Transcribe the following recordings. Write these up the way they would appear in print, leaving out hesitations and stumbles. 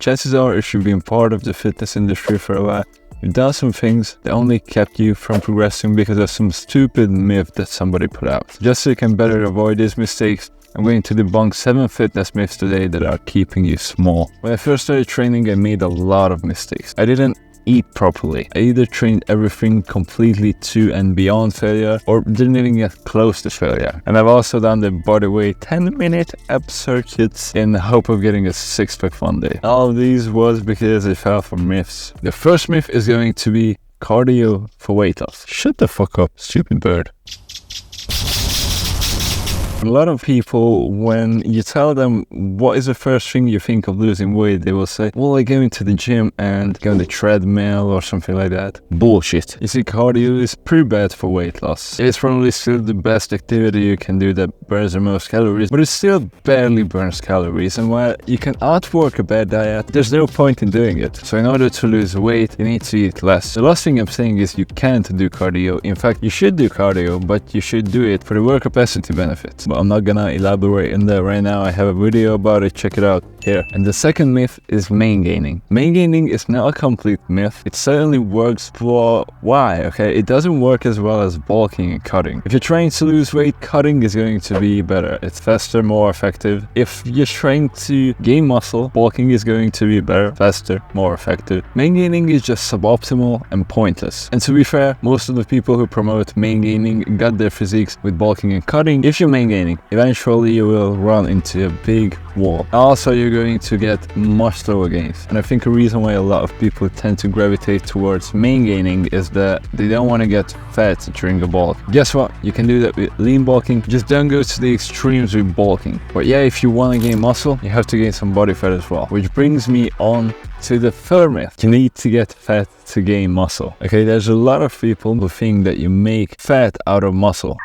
Chances are, if you've been part of the fitness industry for a while, you've done some things that only kept you from progressing because of some stupid myth that somebody put out. Just so you can better avoid these mistakes, I'm going to debunk 7 fitness myths today that are keeping you small. When I first started training, I made a lot of mistakes. I didn't eat properly. I either trained everything completely to and beyond failure, or didn't even get close to failure. And I've also done the bodyweight 10-minute ab circuits in the hope of getting a six-pack one day. All of these was because I fell for myths. The first myth is going to be cardio for weight loss. Shut the fuck up, stupid bird. A lot of people, when you tell them what is the first thing you think of losing weight, they will say, well, I go into the gym and go on the treadmill or something like that. Bullshit. You see, cardio is pretty bad for weight loss. It's probably still the best activity you can do that burns the most calories, but it still barely burns calories. And while you can outwork a bad diet, there's no point in doing it. So in order to lose weight, you need to eat less. The last thing I'm saying is you can't do cardio. In fact, you should do cardio, but you should do it for the work capacity benefits. But I'm not gonna elaborate in there right now. I have a video about it, check it out here. And the second myth is Maingaining. Maingaining is not a complete myth. It certainly works, but why? Okay, it doesn't work as well as bulking and cutting. If you're trying to lose weight, cutting is going to be better. It's faster, more effective. If you're trying to gain muscle, bulking is going to be better, faster, more effective. Maingaining is just suboptimal and pointless. And to be fair, most of the people who promote Maingaining got their physiques with bulking and cutting. If you're Maingaining, eventually you will run into a big wall. Also, you're going to get much slower gains. And I think a reason why a lot of people tend to gravitate towards Maingaining is that they don't want to get fat during a bulk. Guess what? You can do that with lean bulking. Just don't go to the extremes with bulking. But yeah, if you want to gain muscle, you have to gain some body fat as well. Which brings me on to the third myth. You need to get fat to gain muscle. Okay, there's a lot of people who think that you make fat out of muscle.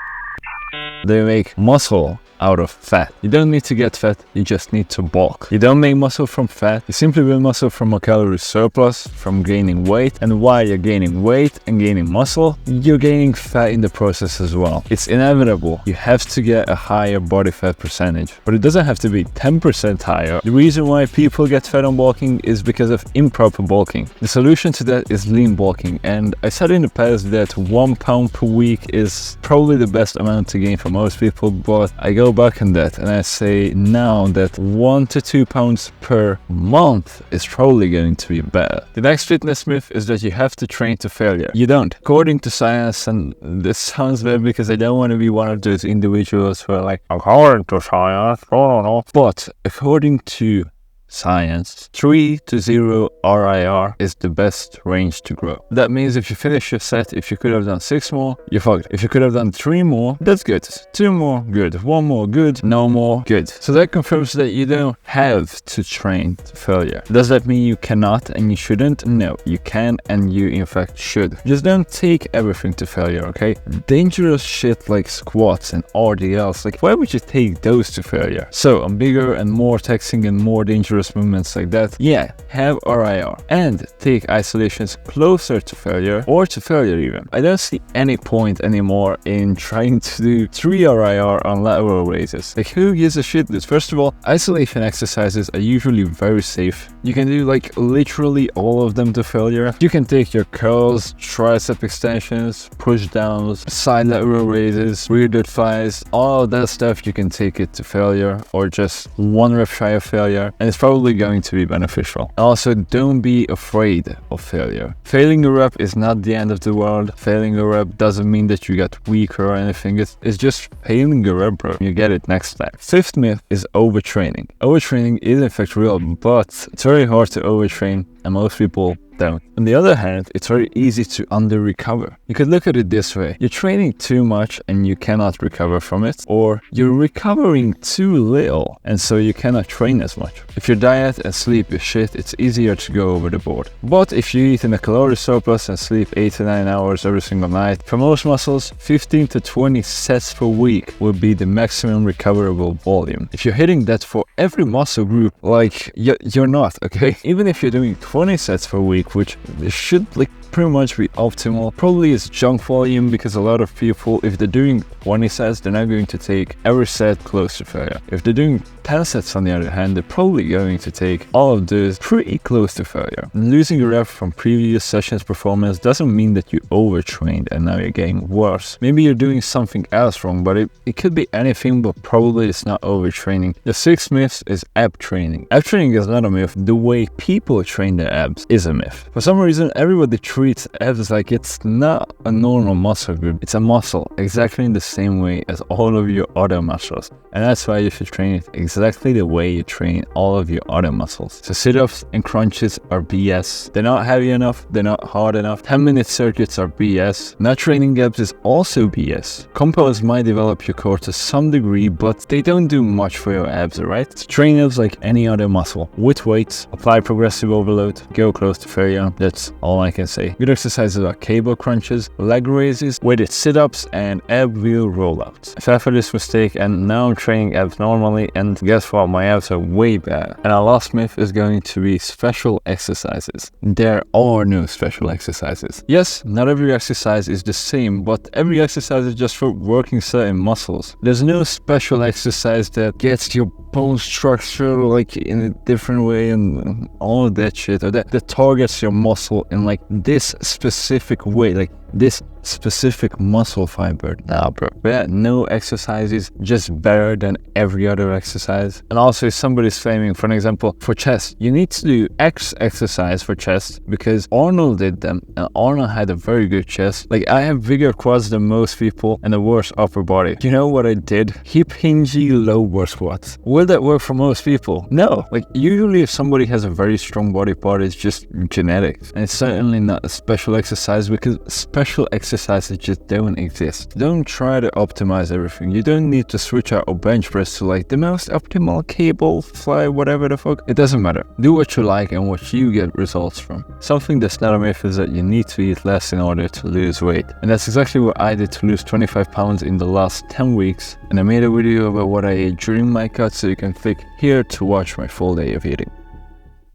They make muscle out of fat. You don't need to get fat, you just need to bulk. You don't make muscle from fat, you simply build muscle from a calorie surplus, from gaining weight, and while you're gaining weight and gaining muscle, you're gaining fat in the process as well. It's inevitable. You have to get a higher body fat percentage, but it doesn't have to be 10% higher. The reason why people get fat on bulking is because of improper bulking. The solution to that is lean bulking, and I said in the past that 1 pound per week is probably the best amount to gain for most people, but I go back on that and I say now that 1 to 2 pounds per month is probably going to be better. The next fitness myth is that you have to train to failure. You don't. According to science, and this sounds bad because I don't want to be one of those individuals who are like, according to science, no. But according to science, 3 to 0 RIR is the best range to grow. That means if you finish your set, if you could have done 6 more, you're fucked. If you could have done 3 more, that's good. 2 more, good. 1 more, good. No more, good. So that confirms that you don't have to train to failure. Does that mean you cannot and you shouldn't? No, you can and you in fact should. Just don't take everything to failure, okay? Dangerous shit like squats and RDLs, like why would you take those to failure? So on bigger and more taxing and more dangerous movements like that, yeah, have RIR and take isolations closer to failure or to failure even. I don't see any point anymore in trying to do 3 RIR on lateral raises. Like who gives a shit? First of all, isolation exercises are usually very safe. You can do like literally all of them to failure. You can take your curls, tricep extensions, push downs, side lateral raises, rear dead flies, all of that stuff you can take it to failure or just 1 rep shy of failure, and it's probably going to be beneficial. Also, don't be afraid of failure. Failing a rep is not the end of the world. Failing a rep doesn't mean that you get weaker or anything. It's just failing a rep, bro. You get it next time. Fifth myth is overtraining. Overtraining is in fact real, but it's very hard to overtrain and most people don't. On the other hand, it's very easy to under-recover. You could look at it this way. You're training too much and you cannot recover from it, or you're recovering too little and so you cannot train as much. If your diet and sleep is shit, it's easier to go over the board. But if you eat in a calorie surplus and sleep 8 to 9 hours every single night, for most muscles, 15 to 20 sets per week will be the maximum recoverable volume. If you're hitting that for every muscle group, like you're not, okay? Even if you're doing 20 sets per week, which should like pretty much be optimal. Probably is junk volume, because a lot of people, if they're doing 20 sets, they're not going to take every set close to failure. If they're doing 10 sets on the other hand, they're probably going to take all of those pretty close to failure. Losing a rep from previous sessions performance doesn't mean that you overtrained and now you're getting worse. Maybe you're doing something else wrong, but it could be anything, but probably it's not overtraining. The sixth myth is ab training. Ab training is not a myth. The way people train their abs is a myth. For some reason, everybody treats abs like it's not a normal muscle group. It's a muscle exactly in the same way as all of your other muscles. And that's why you should train it exactly the way you train all of your other muscles. So sit-ups and crunches are BS. They're not heavy enough, they're not hard enough. 10-minute circuits are BS. Not training abs is also BS. Compounds might develop your core to some degree, but they don't do much for your abs, alright? So train abs like any other muscle. With weights, apply progressive overload, go close to failure. That's all I can say. Good exercises are cable crunches, leg raises, weighted sit-ups, and ab wheel rollouts. I fell for this mistake and now I'm training abs normally, and guess what? My abs are way better. And our last myth is going to be special exercises. There are no special exercises. Yes, not every exercise is the same, but every exercise is just for working certain muscles. There's no special exercise that gets your bone structure like in a different way and all of that shit, or that targets your muscle in like this specific way, like this specific muscle fiber. Nah, bro. Yeah, no exercise is just better than every other exercise. And also, if somebody's claiming, for an example, for chest, you need to do X exercise for chest because Arnold did them, and Arnold had a very good chest. Like, I have bigger quads than most people and a worse upper body. You know what I did? Hip hingy lower squats. Will that work for most people? No. Like, usually if somebody has a very strong body part, it's just genetics. And it's certainly not a special exercise, because special exercises just don't exist. Don't try to optimize everything. You don't need to switch out a bench press to like the most optimal cable fly, whatever the fuck. It doesn't matter. Do what you like and what you get results from. Something that's not a myth is that you need to eat less in order to lose weight. And that's exactly what I did to lose 25 pounds in the last 10 weeks. And I made a video about what I ate during my cut, so you can click here to watch my full day of eating.